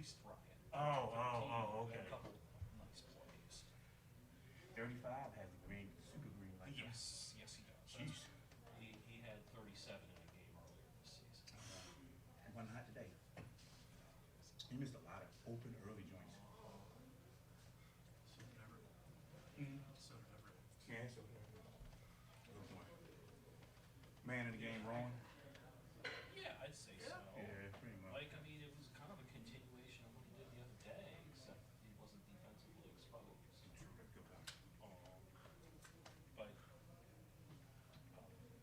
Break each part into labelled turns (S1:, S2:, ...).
S1: least Ryan.
S2: Okay.
S1: A couple nice plays.
S2: 35 has the green, super green light.
S1: Yes, yes he does.
S2: Jeez.
S1: He had 37 in a game earlier this season.
S2: It wasn't hot today. He missed a lot of open early joints.
S3: So did Everett.
S2: Mm-hmm.
S3: So did Everett.
S2: Yeah, so good point. Man of the game, Rowan.
S1: Yeah, I'd say so.
S2: Yeah, pretty much.
S1: Like, I mean, it was kind of a continuation of what he did the other day, except he wasn't defensively exposed.
S2: True, that's a good point.
S1: But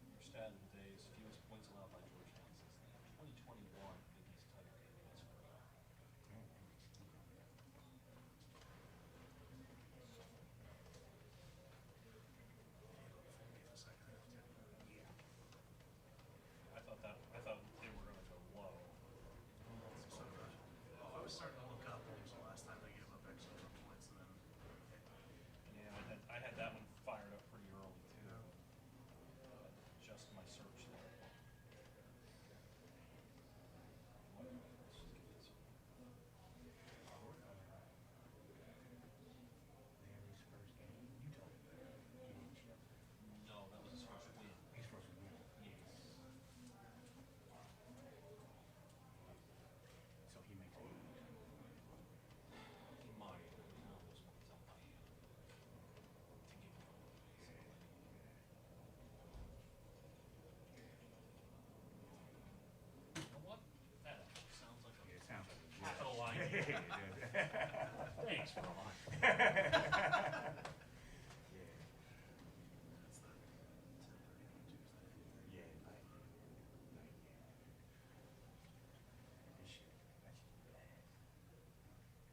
S1: your stat of the day is fewest points allowed by Georgetown since the 2021 Big East title game against Purdue.
S3: The second half, too.
S1: I thought they were going to go low.
S3: So did I. I was starting to look up when was the last time they gave up extra points, and then
S1: Yeah, I had that one fired up pretty early too. Just my search there. Let's just get this one.
S2: Larry's first game. You told me.
S1: No, that was his first win.
S2: His first win.
S1: Yes.
S2: So he makes it.
S1: He might. You know, those ones on my to give him a You know what? That actually sounds like
S2: Yeah,
S1: a
S2: it sounds like a
S1: capital line. Thanks for the line.
S2: Yeah.
S3: that's the 10:30 on Tuesday.
S2: Yeah, like, this shit, that shit bad.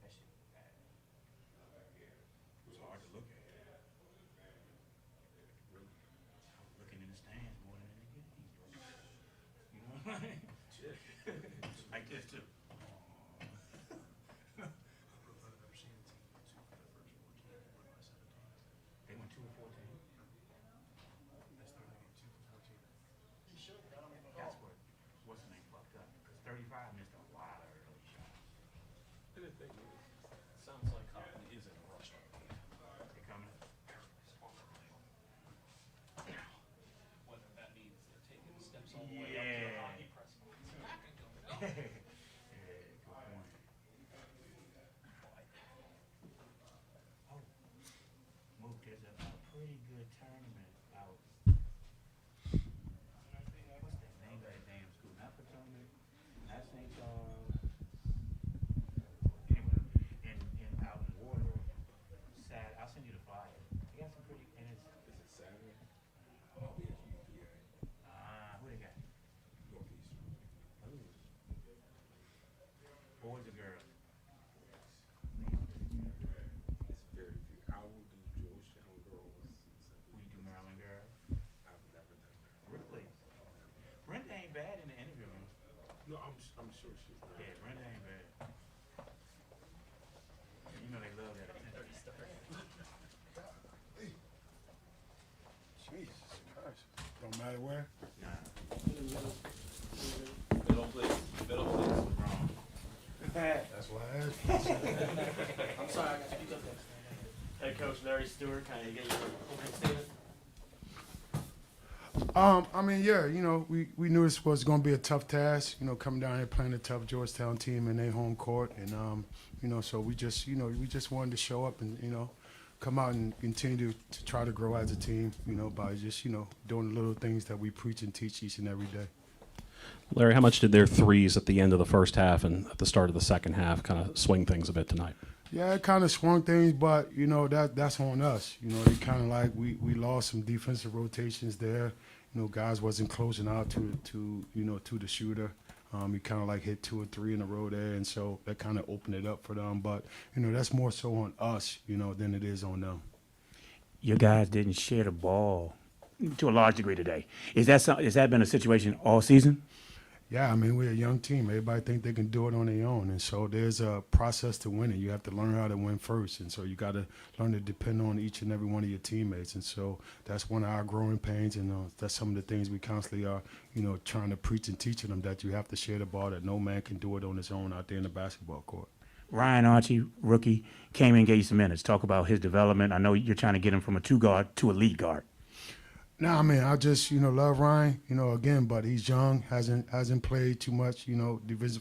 S2: That shit bad. It was hard to look at. Really, I was looking in the stands more than in the game. You know what I mean? Like this too.
S3: I've never seen a team go two for their first 14 and win by 17.
S2: They went 2 of 14.
S3: They started the game 2 for 14.
S2: That's what's the name fucked up. Because 35 missed a lot of early shots.
S1: Sounds like Coppin is in a rush right now.
S2: They coming.
S1: Whether that means they're taking steps all the way up to the
S2: Yeah.
S1: hockey press. It's back and go.
S2: Yeah, good point. Oh, Mook, there's a pretty good tournament out. What's the name of that damn school? Not Potomac, not St. Charles. Anyway, in out in water. I'll send you the flyer. They got some pretty, and it's
S4: Is it Saturday?
S2: who they got?
S4: Northeastern.
S2: Boys or girls?
S4: It's very few. I will do Georgetown girls.
S2: Will you do Maryland girls?
S4: I've never done that.
S2: Really? Brenda ain't bad in the interview room.
S4: No, I'm sure she's not.
S2: Yeah, Brenda ain't bad. You know they love that attention.
S5: Jesus Christ. Don't matter where.
S2: Nah,
S1: Middle, please. Middle, please.
S2: wrong.
S5: That's why I asked.
S6: I'm sorry, I got to speak up there. Head coach Larry Stewart, can I get your opening statement?
S5: I mean, yeah, you know, we knew this was going to be a tough task, you know, coming down here playing a tough Georgetown team in their home court. And, you know, so we just wanted to show up and, you know, come out and continue to try to grow as a team, you know, by just, you know, doing the little things that we preach and teach each and every day.
S7: Larry, how much did their threes at the end of the first half and at the start of the second half kind of swing things a bit tonight?
S5: Yeah, it kind of swung things, but, you know, that's on us. You know, they kind of like we lost some defensive rotations there. You know, guys wasn't closing out to the shooter. He kind of like hit 2 or 3 in a row there, and so that kind of opened it up for them. But, you know, that's more so on us, you know, than it is on them.
S8: Your guys didn't share the ball to a large degree today. Has that been a situation all season?
S5: Yeah, I mean, we're a young team. Everybody think they can do it on their own, and so there's a process to winning. You have to learn how to win first, and so you got to learn to depend on each and every one of your teammates. And so that's one of our growing pains, and that's some of the things we constantly are, trying to preach and teaching them, that you have to share the ball, that no man can do it on his own out there in the basketball court.
S8: Ryan Archie, rookie, came in and gave you some minutes. Talk about his development. I know you're trying to get him from a 2 guard to a lead guard.
S5: No, I mean, I just, love Ryan, again, but he's young, hasn't played too much,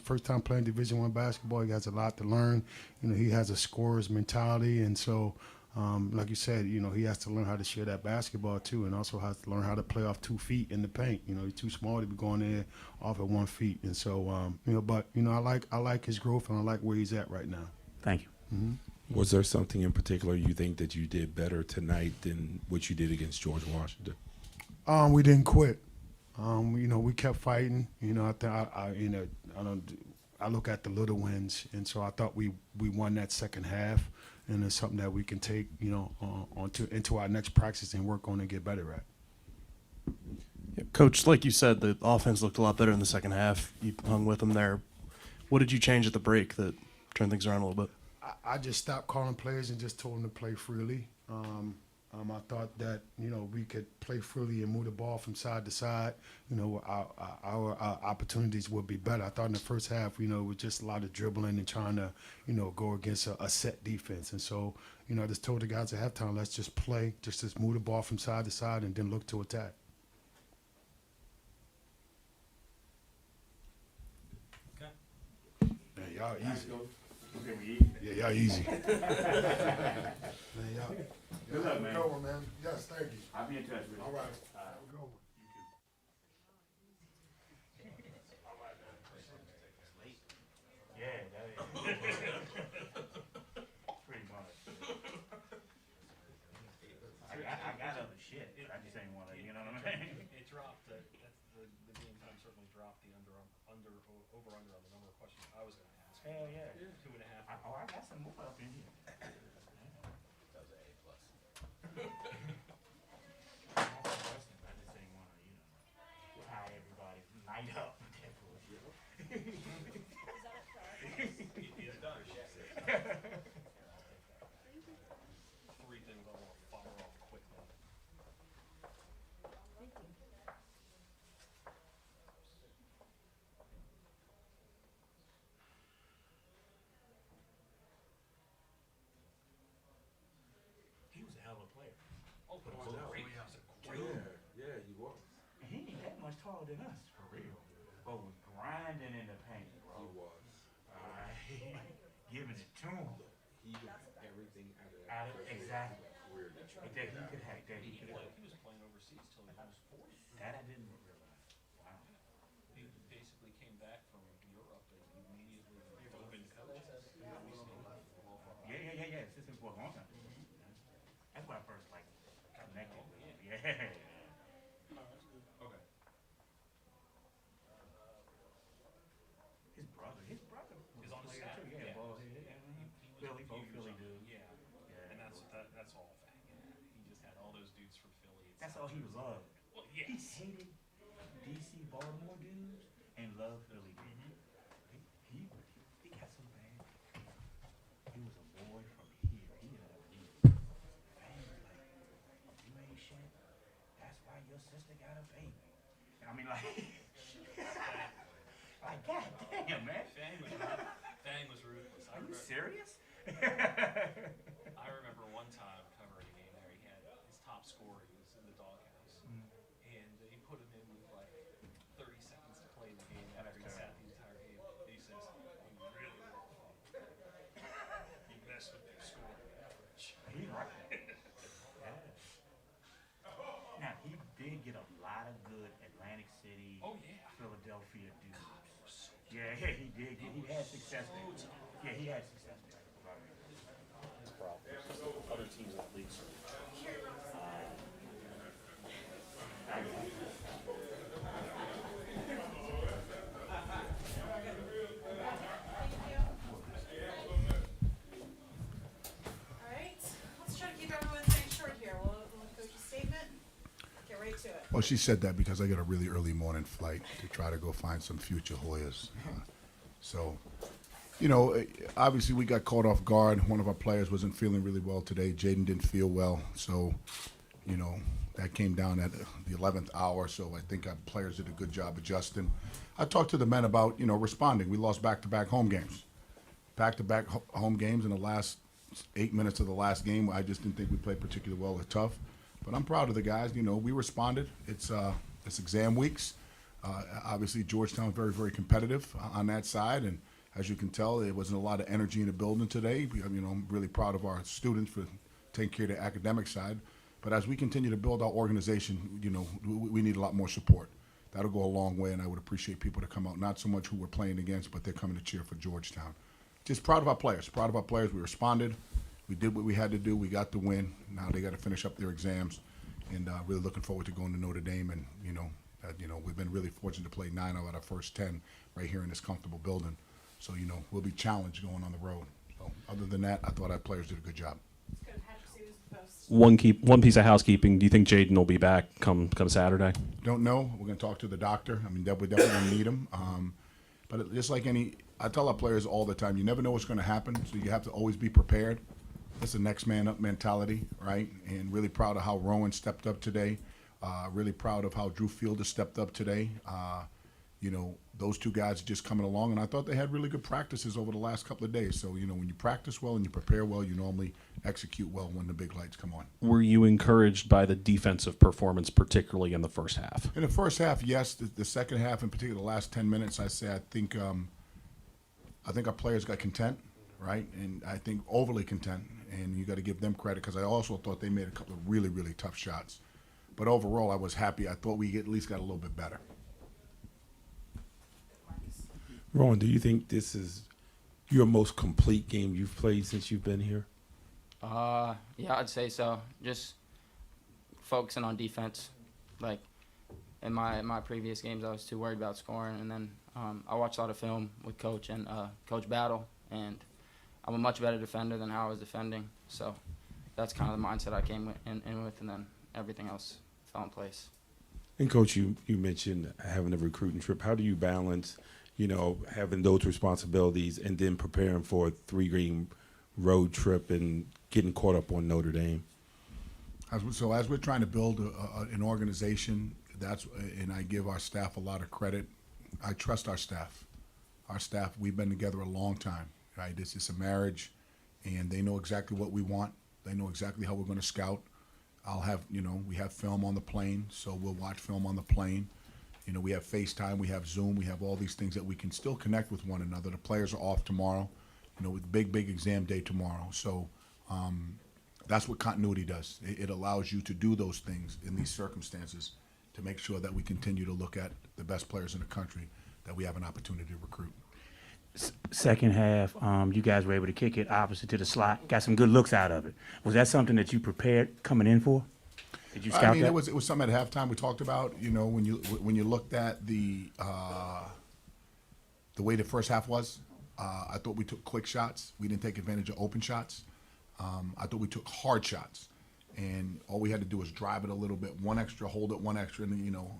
S5: first time playing Division I basketball. He has a lot to learn. He has a scorer's mentality, and so, like you said, he has to learn how to share that basketball too, and also has to learn how to play off 2 feet in the paint. He's too small to be going there off at 1 feet, and so, but I like his growth, and I like where he's at right now.
S8: Thank you.
S5: Mm-hmm.
S4: Was there something in particular you think that you did better tonight than what you did against George Washington?
S5: We didn't quit. We kept fighting. I look at the little wins, and so I thought we won that second half, and it's something that we can take, into our next practice and work on and get better at.
S3: Yeah, Coach, like you said, the offense looked a lot better in the second half. You hung with them there. What did you change at the break that turned things around a little bit?
S5: I just stopped calling plays and just told them to play freely. I thought that we could play freely and move the ball from side to side. Our opportunities would be better. I thought in the first half, it was just a lot of dribbling and trying to go against a set defense. And so I just told the guys at halftime, let's just play, just move the ball from side to side and then look to attack.
S1: Okay.
S5: Man, y'all easy.
S8: Okay, we eat.
S5: Yeah, y'all easy. Man, y'all.
S8: Good luck, man.
S5: Go, man. Yes, thank you.
S8: I'll be in touch with you.
S5: All right. Have a good one.
S8: Yeah, that is. Pretty much. I got other shit, but I just ain't want to, you know what I mean?
S1: It dropped. That's the game time certainly dropped the over under on the number of questions I was going to ask.
S8: Hell yeah.
S1: 2.5.
S8: I got some more up in here.
S2: That was an A+.
S8: I just ain't want to, tie everybody night up with that bullshit.
S1: It's done. 3 things I want to fire off quickly.
S8: He was a hell of a player.
S1: Oh, but it was a great. It was a great.
S4: Yeah, he was.
S8: And he ain't that much taller than us, for real. But was grinding in the paint, bro.
S4: He was.
S8: Giving it to him.
S4: He got everything out of
S8: Out of, exactly.
S4: career.
S8: That he could have.
S1: He was playing overseas till he was 40.
S8: That I didn't realize. Wow.
S1: He basically came back from Europe and immediately dove into coaching.
S8: Yeah. Assistant for a long time. That's when I first connected with him. Yeah.
S1: Okay.
S8: His brother
S1: Is on the staff.
S8: too. Yeah, bald head. Philly, both Philly dudes.
S1: Yeah.
S8: Yeah.
S1: And that's all Fang had. He just had all those dudes from Philly.
S8: That's all he loved.
S1: Well,
S8: He
S1: yes.
S8: hated DC Baltimore dudes and loved Philly dudes. He got so bad. He was a boy from here. He had a deep. Man, you ain't shit. That's why your sister got a baby. And I mean, like God damn, man.
S1: Fang was ruthless.
S8: Are you serious?
S1: I remember one time covering a game there. He had his top scorer. He was in the doghouse, and he put him in with 30 seconds to play in the game after he sat the entire game. And he says, "You really work for me. You mess with your scoring average."
S8: He's right. Yeah. Now he did get a lot of good Atlantic City,
S1: Oh yeah.
S8: Philadelphia dudes. Yeah, he did. He had success there. Yeah, he had success there.
S7: His problem. Other teams in the league.
S9: All right, let's try to keep everyone things short here. We'll go to statement, get right to Well, she said that because I got a really early morning flight to try to go find some future Hoyas. So, you know, obviously we got caught off guard. One of our players wasn't feeling really well today. Jaden didn't feel well. So, you know, that came down at the 11th hour. So I think our players did a good job adjusting. I talked to the men about, you know, responding. We lost back-to-back home games. Back-to-back home games in the last 8 minutes of the last game. I just didn't think we played particularly well or tough. But I'm proud of the guys. You know, we responded. It's exam weeks. Obviously, Georgetown very, very competitive on that side. And as you can tell, there wasn't a lot of energy in the building today. You know, I'm really proud of our students for taking care of the academic side. But as we continue to build our organization, you know, we need a lot more support. That'll go a long way, and I would appreciate people to come out, not so much who we're playing against, but they're coming to cheer for Georgetown. Just proud of our players. Proud of our players. We responded. We did what we had to do. We got the win. Now they got to finish up their exams, and really looking forward to going to Notre Dame. And you know, we've been really fortunate to play 9 out of our first 10 right here in this comfortable building. So you know, we'll be challenged going on the road. So other than that, I thought our players did a good job.
S7: One piece of housekeeping. Do you think Jaden will be back come Saturday?
S9: Don't know. We're going to talk to the doctor. I mean, we're definitely going to need him. But just like I tell our players all the time, you never know what's going to happen, so you have to always be prepared. It's a next man up mentality, right? And really proud of how Rowan stepped up today. Really proud of how Drew Fielder stepped up today. You know, those two guys are just coming along, and I thought they had really good practices over the last couple of days. So, you know, when you practice well and you prepare well, you normally execute well when the big lights come on.
S7: Were you encouraged by the defensive performance, particularly in the first half?
S9: In the first half, yes. The second half, in particular, the last 10 minutes, I think our players got content, right? And I think overly content, and you got to give them credit because I also thought they made a couple of really, really tough shots. But overall, I was happy. I thought we at least got a little bit better.
S4: Rowan, do you think this is your most complete game you've played since you've been here?
S10: Yeah, I'd say so. Just focusing on defense. Like in my previous games, I was too worried about scoring, and then I watched a lot of film with Coach and Coach Battle, and I'm a much better defender than how I was defending. So that's kind of the mindset I came in with, and then everything else fell in place.
S4: And Coach, you mentioned having a recruiting trip. How do you balance, you know, having those responsibilities and then preparing for a 3-game road trip and getting caught up on Notre Dame?
S9: As we're trying to build an organization, and I give our staff a lot of credit. I trust our staff. Our staff, we've been together a long time, right? This is a marriage, and they know exactly what we want. They know exactly how we're going to scout. We have film on the plane, so we'll watch film on the plane. You know, we have FaceTime, we have Zoom, we have all these things that we can still connect with one another. The players are off tomorrow, you know, with big exam day tomorrow. So that's what continuity does. It allows you to do those things in these circumstances to make sure that we continue to look at the best players in the country that we have an opportunity to recruit.
S8: Second half, you guys were able to kick it opposite to the slot, got some good looks out of it. Was that something that you prepared coming in for? Did you scout that?
S9: It was something at halftime we talked about. You know, when you looked at the way the first half was, I thought we took quick shots. We didn't take advantage of open shots. I thought we took hard shots, and all we had to do was drive it a little bit, one extra, hold it, one extra, and you know,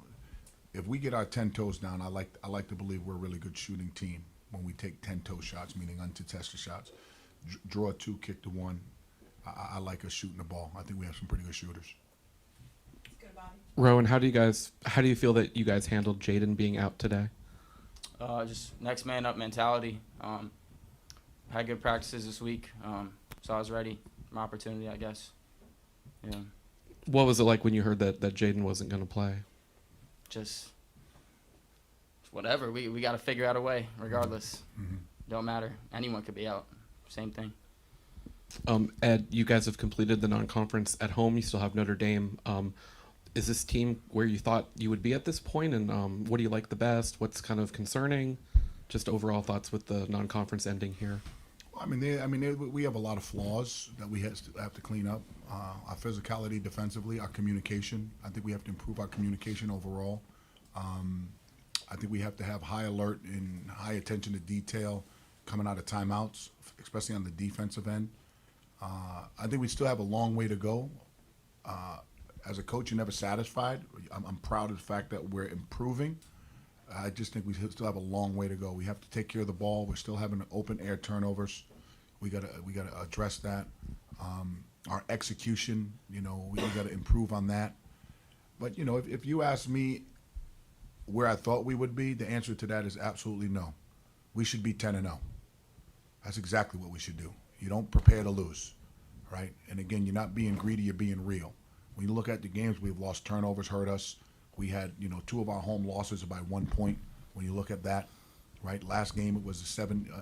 S9: if we get our 10 toes down, I like to believe we're a really good shooting team when we take 10-toe shots, meaning uncontested shots. Draw 2, kick the 1. I like us shooting the ball. I think we have some pretty good shooters.
S11: Rowan, how do you feel that you guys handled Jaden being out today?
S10: Just next man up mentality. Had good practices this week, so I was ready for my opportunity, I guess. Yeah.
S11: What was it like when you heard that Jaden wasn't going to play?
S10: Just whatever. We got to figure out a way, regardless.
S9: Mm-hmm.
S10: Don't matter. Anyone could be out. Same thing.
S11: Ed, you guys have completed the non-conference at home. You still have Notre Dame. Is this team where you thought you would be at this point? And what do you like the best? What's kind of concerning? Just overall thoughts with the non-conference ending here.
S9: Well, we have a lot of flaws that we have to clean up. Our physicality defensively, our communication. I think we have to improve our communication overall. I think we have to have high alert and high attention to detail coming out of timeouts, especially on the defensive end. I think we still have a long way to go as a coach, you're never satisfied. I'm proud of the fact that we're improving. I just think we still have a long way to go. We have to take care of the ball. We're still having open air turnovers. We gotta address that. Our execution, we gotta improve on that. But if you ask me where I thought we would be, the answer to that is absolutely no. We should be 10-0. That's exactly what we should do. You don't prepare to lose, right? And again, you're not being greedy, you're being real. When you look at the games, we've lost turnovers, hurt us. We had, 2 of our home losses by 1 point. When you look at that, right? Last game, it was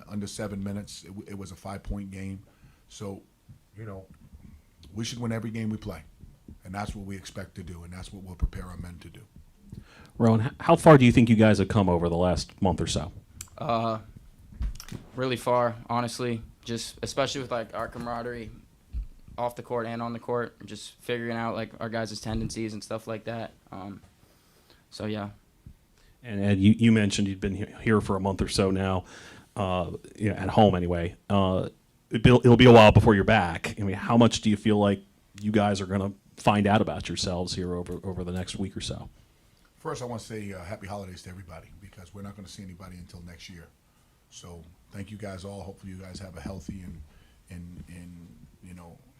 S9: under 7 minutes. It was a 5-point game. So, we should win every game we play. And that's what we expect to do, and that's what we'll prepare our men to do.
S7: Rowan, how far do you think you guys have come over the last month or so?
S10: Really far, honestly. Just especially with like our camaraderie off the court and on the court, just figuring out like our guys' tendencies and stuff like that. So yeah.
S7: And Ed, you mentioned you'd been here for a month or so now, at home anyway. It'll be a while before you're back. I mean, how much do you feel like you guys are going to find out about yourselves here over the next week or so?
S9: First, I want to say happy holidays to everybody, because we're not going to see anybody until next year. So thank you guys all. Hopefully you guys have a healthy and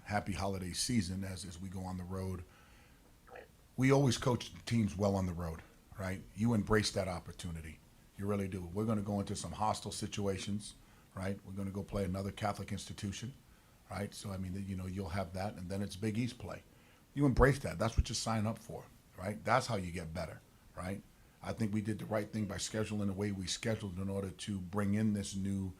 S9: happy holiday season as we go on the road. We always coach teams well on the road, right? You embrace that opportunity. You really do. We're going to go into some hostile situations, right? We're going to go play another Catholic institution, right? So, you'll have that, and then it's Big East play. You embrace that. That's what you sign up for, right? That's how you get better, right? I think we did the right thing by scheduling the way we scheduled in order to bring in this new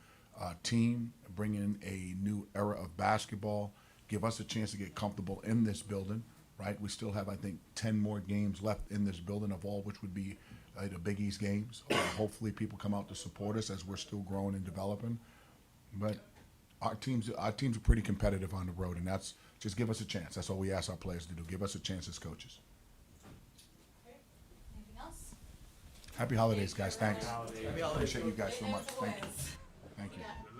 S9: team, bring in a new era of basketball, give us a chance to get comfortable in this building, right? We still have, I think, 10 more games left in this building, of all which would be the Big East games. Hopefully people come out to support us as we're still growing and developing. But our teams are pretty competitive on the road, and that's just give us a chance. That's all we ask our players to do. Give us a chance as coaches.
S12: Anything else?
S9: Happy holidays, guys. Thanks.
S6: Happy holidays.
S9: Appreciate you guys so much. Thank you. Thank you.
S12: Yeah.